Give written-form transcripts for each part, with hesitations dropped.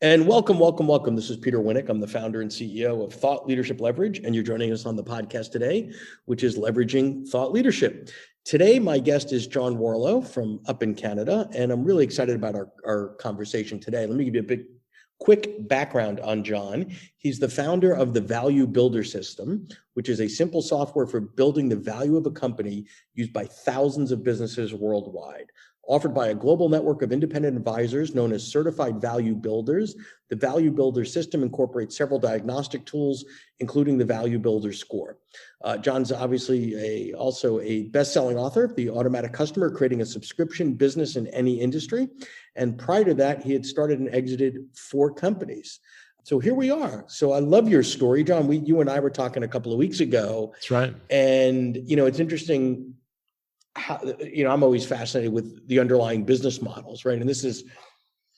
And welcome, welcome, welcome. This is Peter Winnick. I'm the founder and CEO of Thought Leadership Leverage, and you're joining us on the podcast today, which is Leveraging Thought Leadership. Today, my guest is John Warrillow from up in Canada, and I'm really excited about our conversation today. Let me give you a quick background on John. He's the founder of the Value Builder System, which is a simple software for building the value of a company used by thousands of businesses worldwide. Offered by a global network of independent advisors known as Certified Value Builders, the Value Builder system incorporates several diagnostic tools, including the Value Builder score. John's obviously also a best-selling author of The Automatic Customer, creating a subscription business in any industry. And prior to that, he had started and exited 4 companies. So here we are. So I love your story, John. You and I were talking a couple of weeks ago. That's right. And, it's interesting. I'm always fascinated with the underlying business models, right? And this is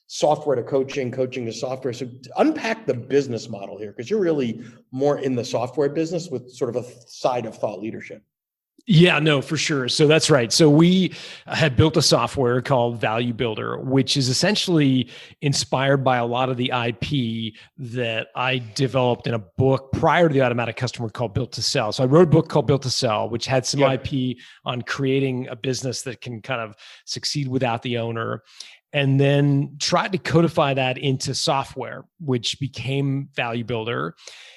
software to coaching, coaching to software. So unpack the business model here, because you're really more in the software business with sort of a side of thought leadership. Yeah, no, for sure. So that's right. So we had built a software called Value Builder, which is essentially inspired by a lot of the IP that I developed in a book prior to the Automatic Customer called Built to Sell. So I wrote a book called Built to Sell, which had some IP on creating a business that can kind of succeed without the owner. And then tried to codify that into software, which became Value Builder.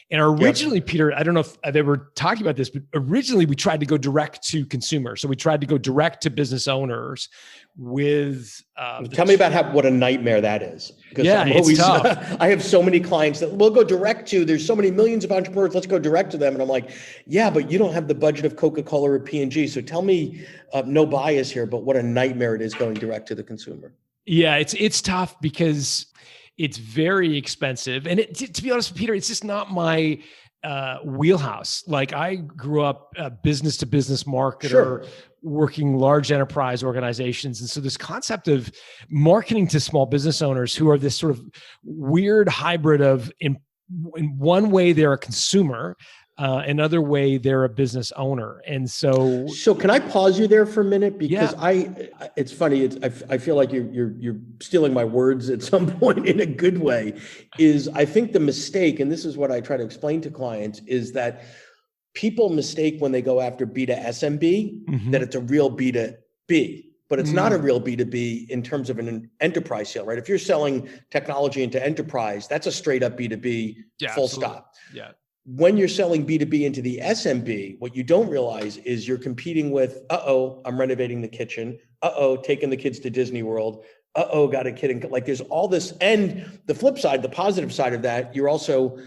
And originally, Peter, I don't know if I've ever talked about this, but originally we tried to go direct to consumer. So we tried to go direct to business owners with. Tell me about what a nightmare that is. Because it's tough. I have so many clients that we'll go direct to. There's so many millions of entrepreneurs. Let's go direct to them. And I'm like, yeah, but you don't have the budget of Coca-Cola or P&G. So tell me, no bias here, but what a nightmare it is going direct to the consumer. Yeah, it's tough because it's very expensive. And to be honest with Peter, it's just not my wheelhouse. Like I grew up a business to business marketer, working large enterprise organizations. And so this concept of marketing to small business owners who are this sort of weird hybrid of in one way, they're a consumer. Another way, they're a business owner. And so can I pause you there for a minute? Because it's funny. I feel like you're stealing my words at some point in a good way. I think the mistake, and this is what I try to explain to clients, is that people mistake when they go after B to SMB, that it's a real B to B. But it's not a real B2B in terms of an enterprise sale, right? If you're selling technology into enterprise, that's a straight up B2B, full stop. Yeah. When you're selling B2B into the SMB, what you don't realize is you're competing with, I'm renovating the kitchen. Taking the kids to Disney World. Got a kid. Like there's all this. And the flip side, the positive side of that, you're also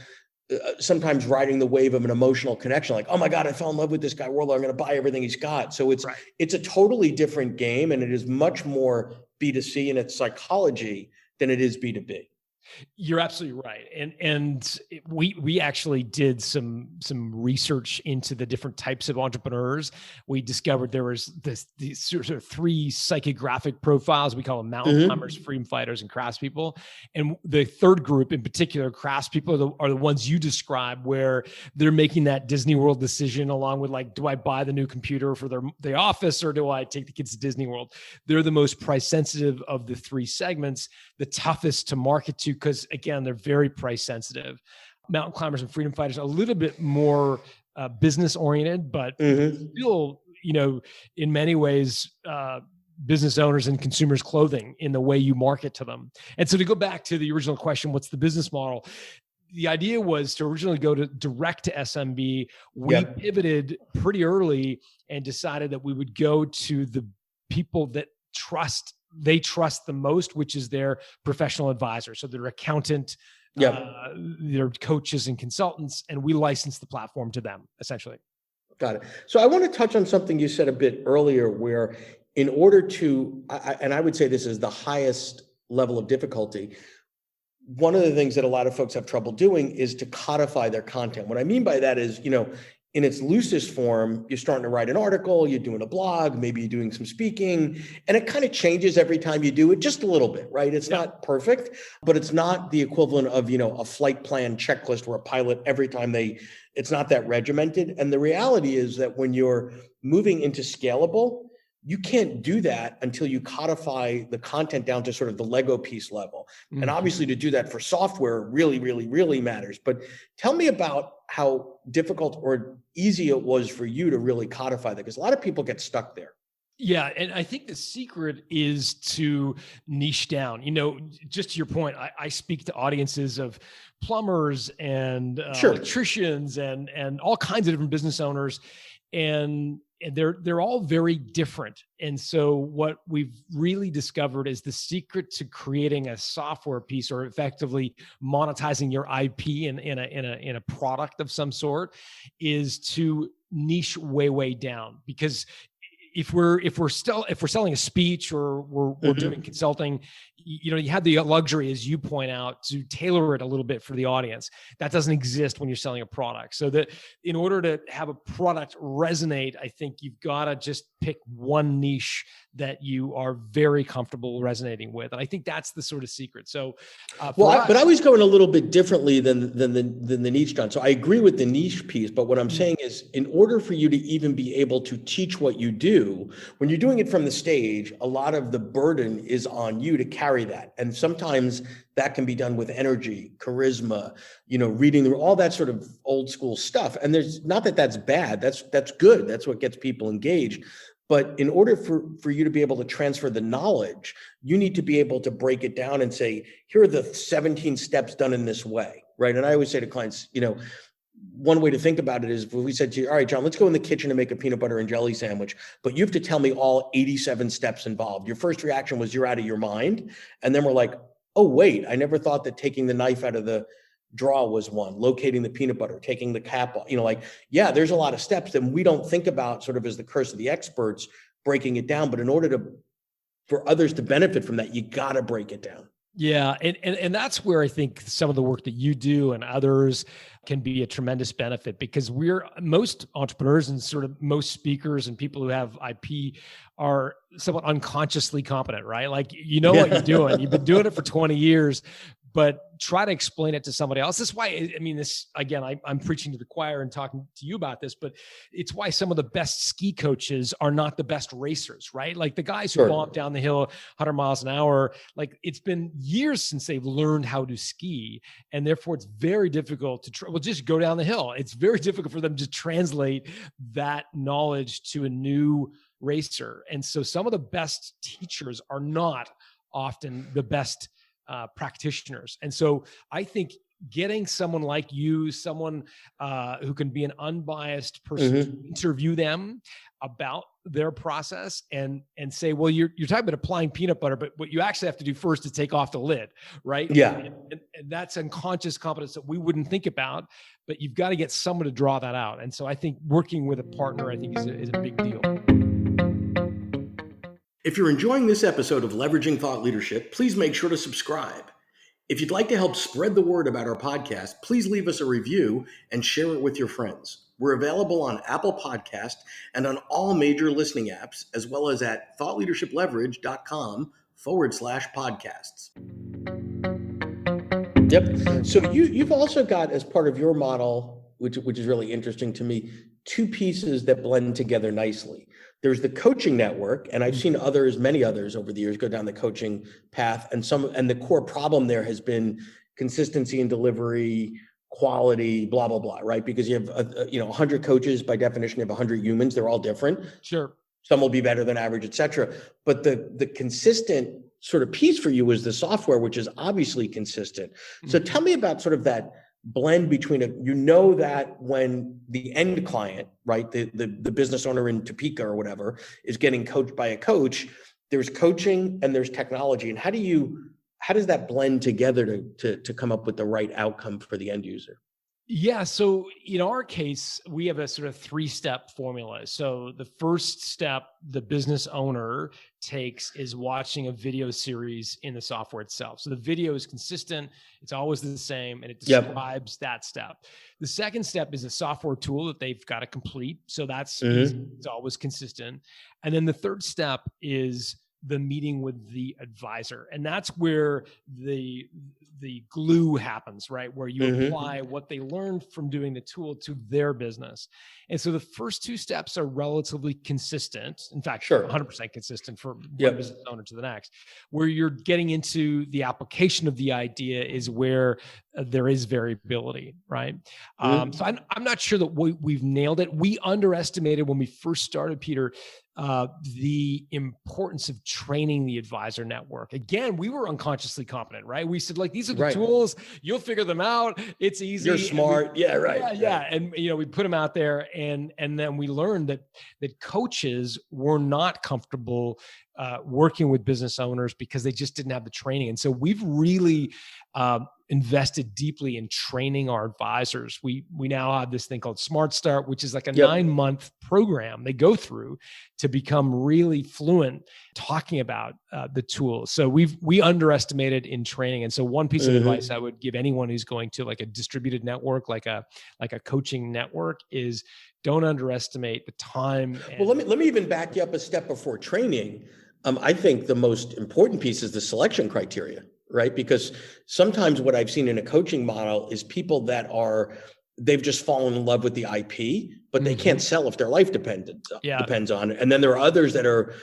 sometimes riding the wave of an emotional connection. Like, oh my God, I fell in love with this guy, Warrillow. I'm going to buy everything he's got. So it's a totally different game. And it is much more B2C in its psychology than it is B2B. You're absolutely right. And we actually did some research into the different types of entrepreneurs. We discovered there was these sort of 3 psychographic profiles. We call them mountain climbers, freedom fighters, and craftspeople. And the third group in particular, craftspeople, are the ones you describe, where they're making that Disney World decision along with like, do I buy the new computer for the office or do I take the kids to Disney World? They're the most price sensitive of the 3 segments, the toughest to market to, because again, they're very price sensitive. Mountain climbers and freedom fighters are a little bit more business oriented, but still, in many ways, business owners and consumers clothing in the way you market to them. And so to go back to the original question, what's the business model? The idea was to originally go to direct to SMB. We pivoted pretty early and decided that we would go to the people that they trust the most, which is their professional advisor. So their accountant, their coaches and consultants, and we license the platform to them, essentially. Got it. So I want to touch on something you said a bit earlier, where in order to, and I would say this is the highest level of difficulty, one of the things that a lot of folks have trouble doing is to codify their content. What I mean by that is, in its loosest form, you're starting to write an article, you're doing a blog, maybe you're doing some speaking, and it kind of changes every time you do it just a little bit, right? It's not perfect, but it's not the equivalent of, a flight plan checklist where a pilot, every time it's not that regimented. And the reality is that when you're moving into scalable, you can't do that until you codify the content down to sort of the Lego piece level. And obviously to do that for software really, really, really matters. But tell me about how difficult or easy it was for you to really codify that, because a lot of people get stuck there. Yeah. And I think the secret is to niche down. Just to your point, I speak to audiences of plumbers and Sure. electricians and all kinds of different business owners. And they're all very different. And so what we've really discovered is the secret to creating a software piece, or effectively monetizing your IP in a product of some sort, is to niche way down. Because if we're selling a speech, or we're doing consulting, you have the luxury, as you point out, to tailor it a little bit for the audience. That doesn't exist when you're selling a product. So that in order to have a product resonate, I think you've got to just pick one niche that you are very comfortable resonating with. And I think that's the sort of secret. So, but I was going a little bit differently than the niche, John. So I agree with the niche piece, but what I'm saying is, in order for you to even be able to teach what you do, when you're doing it from the stage, a lot of the burden is on you to carry that. And sometimes that can be done with energy, charisma, reading all that sort of old school stuff. And there's not that that's bad. That's good. That's what gets people engaged. But in order for you to be able to transfer the knowledge, you need to be able to break it down and say, here are the 17 steps done in this way, right? And I always say to clients, one way to think about it is, if we said to you, all right, John, let's go in the kitchen and make a peanut butter and jelly sandwich, but you have to tell me all 87 steps involved. Your first reaction was you're out of your mind. And then we're like, oh, wait, I never thought that taking the knife out of the draw was one, locating the peanut butter, taking the cap off, there's a lot of steps that we don't think about sort of as the curse of the experts, breaking it down. But in order for others to benefit from that, you got to break it down. Yeah. And that's where I think some of the work that you do and others can be a tremendous benefit, because most entrepreneurs and sort of most speakers and people who have IP are somewhat unconsciously competent, right? Like, what you're doing, you've been doing it for 20 years, but try to explain it to somebody else. That's why, this, again, I'm preaching to the choir and talking to you about this, but it's why some of the best ski coaches are not the best racers, right? Like the guys who bomb down the hill 100 miles an hour, like it's been years since they've learned how to ski. And therefore it's very difficult to just go down the hill. It's very difficult for them to translate that knowledge to a new racer. And so some of the best teachers are not often the best practitioners. And so I think getting someone like you, someone who can be an unbiased person to interview them about their process and say, well, you're talking about applying peanut butter, but what you actually have to do first is take off the lid, right? Yeah. And that's unconscious competence that we wouldn't think about, but you've got to get someone to draw that out. And so I think working with a partner, I think is a big deal. If you're enjoying this episode of Leveraging Thought Leadership, please make sure to subscribe. If you'd like to help spread the word about our podcast, please leave us a review and share it with your friends. We're available on Apple Podcast and on all major listening apps, as well as at thoughtleadershipleverage.com/podcasts. Yep. So you've also got, as part of your model, which is really interesting to me, two pieces that blend together nicely. There's the coaching network, and I've seen many others over the years go down the coaching path, and the core problem there has been consistency in delivery, quality, blah blah blah, right? Because you have 100 coaches, by definition, you have 100 humans. They're all different. Sure. Some will be better than average, et cetera. But the consistent sort of piece for you is the software, which is obviously consistent. So tell me about sort of that blend between that when the end client, right, the business owner in Topeka or whatever is getting coached by a coach, there's coaching and there's technology. And how does that blend together to come up with the right outcome for the end user? Yeah. So in our case, we have a sort of 3-step formula. So the first step the business owner takes is watching a video series in the software itself. So the video is consistent. It's always the same, and it describes that step. The second step is a software tool that they've got to complete. So that's easy. It's always consistent. And then the third step is the meeting with the advisor. And that's where the glue happens, right? Where you apply what they learned from doing the tool to their business. And so the first two steps are relatively consistent. In fact, Sure. 100% consistent from one Yep. business owner to the next. Where you're getting into the application of the idea is where there is variability, right? So I'm not sure that we've nailed it. We underestimated when we first started, Peter, the importance of training the advisor network. Again, we were unconsciously competent, right? We said, like, these are the tools, you'll figure them out. It's easy. You're smart. Yeah, right. Yeah. And, we put them out there, and then we learned that coaches were not comfortable working with business owners because they just didn't have the training. And so we've really invested deeply in training our advisors. We now have this thing called Smart Start, which is like a 9-month program they go through to become really fluent talking about the tools. So we underestimated in training. And so one piece of advice I would give anyone who's going to like a distributed network, like a coaching network, is don't underestimate the time. Well, let me even back you up a step before training. I think the most important piece is the selection criteria, right? Because sometimes what I've seen in a coaching model is people that they've just fallen in love with the IP, but they can't sell if their life depends on it. And then there are others that are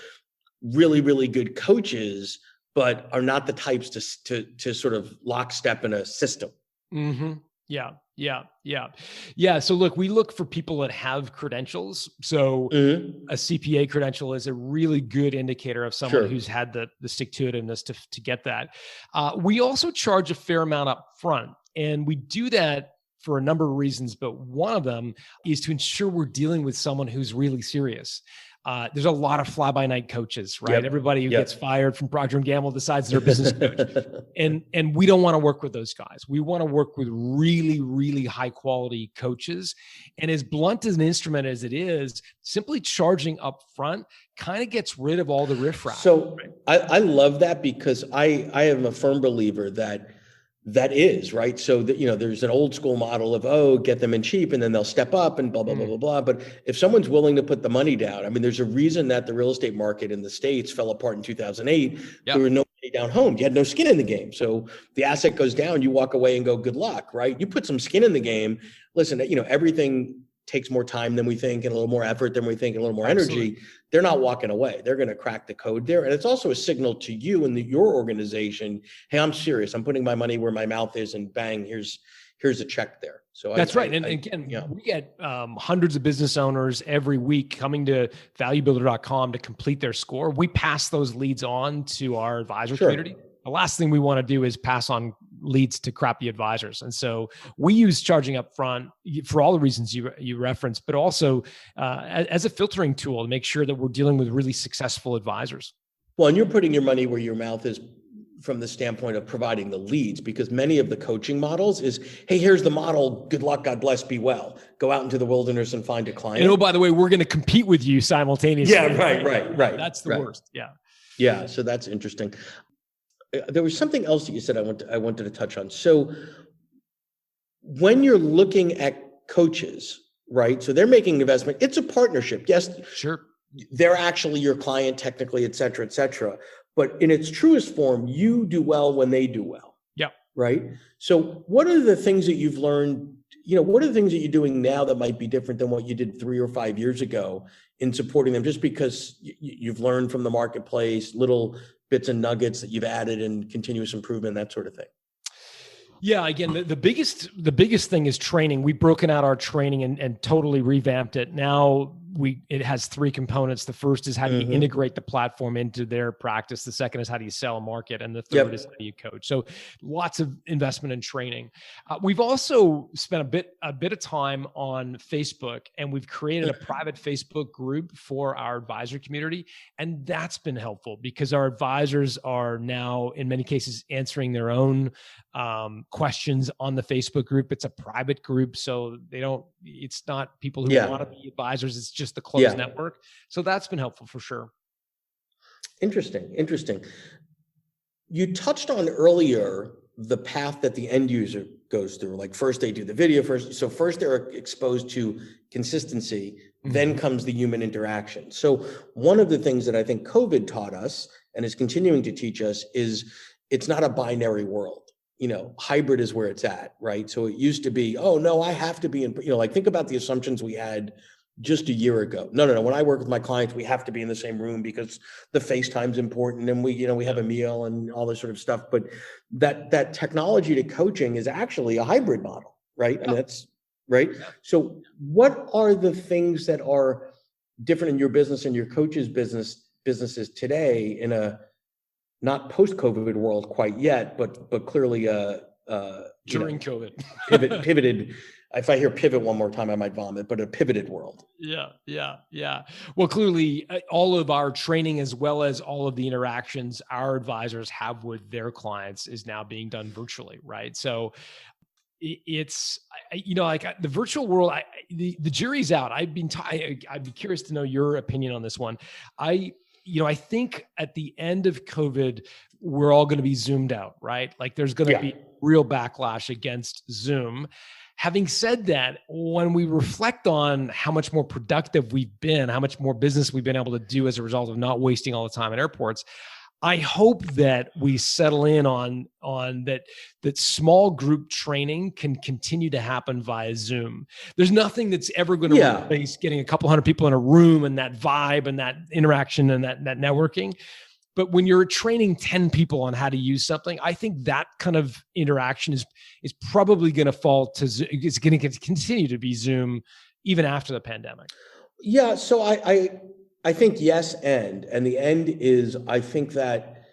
really, really good coaches, but are not the types to sort of lockstep in a system. Yeah. So look, we look for people that have credentials. So a CPA credential is a really good indicator of someone who's had the stick-to-itiveness to get that. We also charge a fair amount up front, and we do that for a number of reasons, but one of them is to ensure we're dealing with someone who's really serious. There's a lot of fly-by-night coaches, right? Everybody who gets fired from Procter & Gamble decides they're a business coach. And we don't want to work with those guys. We want to work with really, really high-quality coaches. And as blunt as an instrument as it is, simply charging up front kind of gets rid of all the riffraff. So I love that, because I am a firm believer that is right. So that, there's an old school model of, get them in cheap and then they'll step up and blah, blah, blah, blah, blah. But if someone's willing to put the money down, I mean, there's a reason that the real estate market in the States fell apart in 2008. There were no money down home. You had no skin in the game. So the asset goes down, you walk away and go, good luck, right? You put some skin in the game. Listen, everything takes more time than we think, and a little more effort than we think, and a little more energy. They're not walking away. They're going to crack the code there. And it's also a signal to you and your organization, hey, I'm serious. I'm putting my money where my mouth is, and bang, here's a check there. So that's right. And again, we get hundreds of business owners every week coming to valuebuilder.com to complete their score. We pass those leads on to our advisor community. The last thing we want to do is pass on leads to crappy advisors. And so we use charging up front for all the reasons you referenced, but also as a filtering tool to make sure that we're dealing with really successful advisors. Well, and you're putting your money where your mouth is from the standpoint of providing the leads, because many of the coaching models is, hey, here's the model. Good luck. God bless. Be well. Go out into the wilderness and find a client. And by the way, we're going to compete with you simultaneously. Yeah, right. That's the worst. Yeah. Yeah. So that's interesting. There was something else that you said I wanted to touch on. So when you're looking at coaches, right? So they're making an investment. It's a partnership. Yes. Sure. They're actually your client technically, et cetera, et cetera. But in its truest form, you do well when they do well. Yeah. Right. So what are the things that you've learned? What are the things that you're doing now that might be different than what you did 3 or 5 years ago in supporting them, just because you've learned from the marketplace, little bits and nuggets that you've added and continuous improvement, that sort of thing? Yeah, again, the biggest thing is training. We've broken out our training and totally revamped it. Now it has 3 components. The first is how do you integrate the platform into their practice. The second is how do you sell and market, and the third is how do you coach. So lots of investment in training. We've also spent a bit of time on Facebook, and we've created a private Facebook group for our advisor community, and that's been helpful because our advisors are now in many cases answering their own questions on the Facebook group. It's a private group, so it's not people who want to be advisors. It's just the closed network. So that's been helpful for sure. Interesting. You touched on earlier the path that the end user goes through. Like first they do the video first. So first they're exposed to consistency, then comes the human interaction. So one of the things that I think COVID taught us, and is continuing to teach us is it's not a binary world. Hybrid is where it's at, right? So it used to be, oh no, I have to be in, like think about the assumptions we had just a year ago. No. When I work with my clients, we have to be in the same room because the FaceTime's important and we have a meal and all this sort of stuff. But that technology to coaching is actually a hybrid model, right? Yeah. And that's right. Yeah. So what are the things that are different in your business and your coach's businesses today in a not post-COVID world quite yet, but clearly during COVID pivoted. If I hear pivot one more time, I might vomit, but a pivoted world. Yeah. Well, clearly all of our training, as well as all of the interactions our advisors have with their clients, is now being done virtually. Right. So it's, like the virtual world, the jury's out. I'd be curious to know your opinion on this one. I think at the end of COVID, we're all going to be zoomed out, right? Like there's going to be real backlash against Zoom. Having said that, when we reflect on how much more productive we've been, how much more business we've been able to do as a result of not wasting all the time at airports, I hope that we settle in on that small group training can continue to happen via Zoom. There's nothing that's ever going to replace getting a couple hundred people in a room and that vibe and that interaction and that networking. But when you're training 10 people on how to use something, I think that kind of interaction is probably going to fall to Zoom. It's going to continue to be Zoom even after the pandemic. Yeah. So I think yes, and the end is, I think that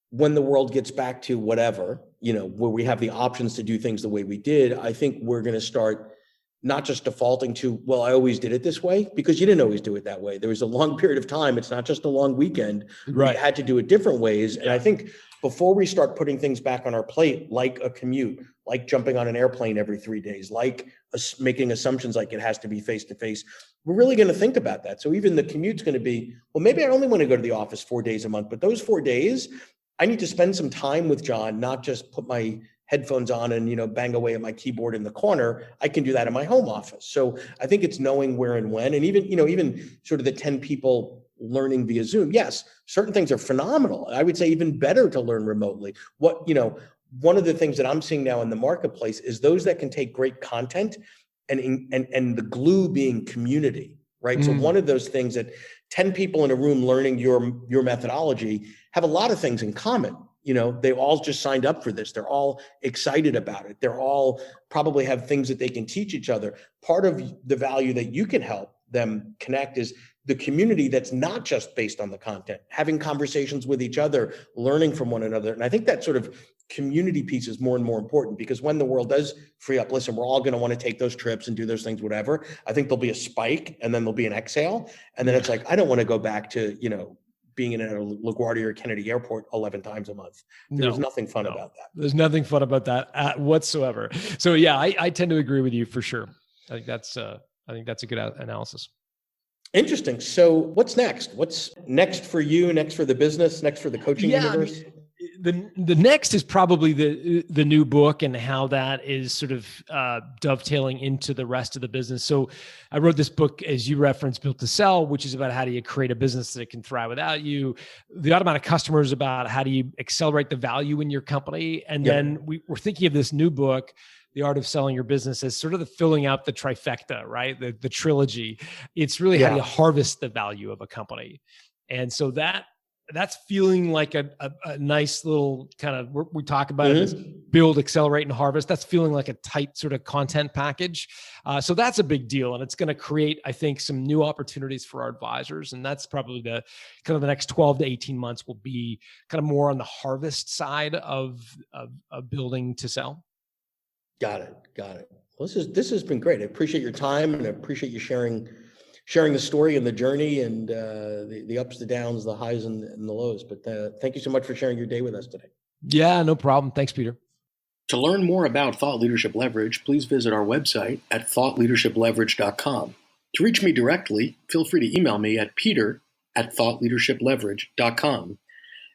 when the world gets back to whatever, where we have the options to do things the way we did, I think we're going to start not just defaulting to, well, I always did it this way, because you didn't always do it that way. There was a long period of time. It's not just a long weekend. Right. We had to do it different ways. And I think before we start putting things back on our plate, like a commute, like jumping on an airplane every 3 days, like making assumptions like it has to be face-to-face, we're really going to think about that. So even the commute's going to be, well, maybe I only want to go to the office 4 days a month, but those 4 days, I need to spend some time with John, not just put my headphones on and, bang away at my keyboard in the corner. I can do that in my home office. So I think it's knowing where and when, and even sort of the 10 people learning via Zoom. Yes, certain things are phenomenal. I would say even better to learn remotely. One of the things that I'm seeing now in the marketplace is those that can take great content and the glue being community, right? So one of those things that 10 people in a room learning your methodology have a lot of things in common. They all just signed up for this. They're all excited about it. They're all probably have things that they can teach each other. Part of the value that you can help them connect is the community that's not just based on the content, having conversations with each other, learning from one another. And I think that sort of community piece is more and more important, because when the world does free up, listen, we're all going to want to take those trips and do those things, whatever. I think there'll be a spike and then there'll be an exhale. And then it's like, I don't want to go back to, being in a LaGuardia or Kennedy Airport 11 times a month. There's nothing fun about that. There's nothing fun about that whatsoever. So yeah, I tend to agree with you for sure. I think that's a good analysis. Interesting. So what's next? What's next for you, next for the business, next for the coaching universe? The next is probably the new book and how that is sort of dovetailing into the rest of the business. So I wrote this book, as you referenced, Built to Sell, which is about how do you create a business that can thrive without you. The Automatic Customer is about how do you accelerate the value in your company. And then we're thinking of this new book, The Art of Selling Your Business, as sort of the filling out the trifecta, right? The trilogy. It's really how do you harvest the value of a company. And so that's feeling like a nice little kind of, we talk about it as build, accelerate, and harvest. That's feeling like a tight sort of content package. So that's a big deal. And it's going to create, I think, some new opportunities for our advisors. And that's probably the next 12 to 18 months will be kind of more on the harvest side of building to sell. Got it. Well, this has been great. I appreciate your time, and I appreciate you sharing the story and the journey and the ups, the downs, the highs and the lows. But thank you so much for sharing your day with us today. Yeah, no problem. Thanks, Peter. To learn more about Thought Leadership Leverage, please visit our website at thoughtleadershipleverage.com. To reach me directly, feel free to email me at peter@thoughtleadershipleverage.com.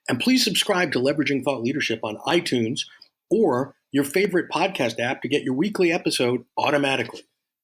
And please subscribe to Leveraging Thought Leadership on iTunes or your favorite podcast app to get your weekly episode automatically.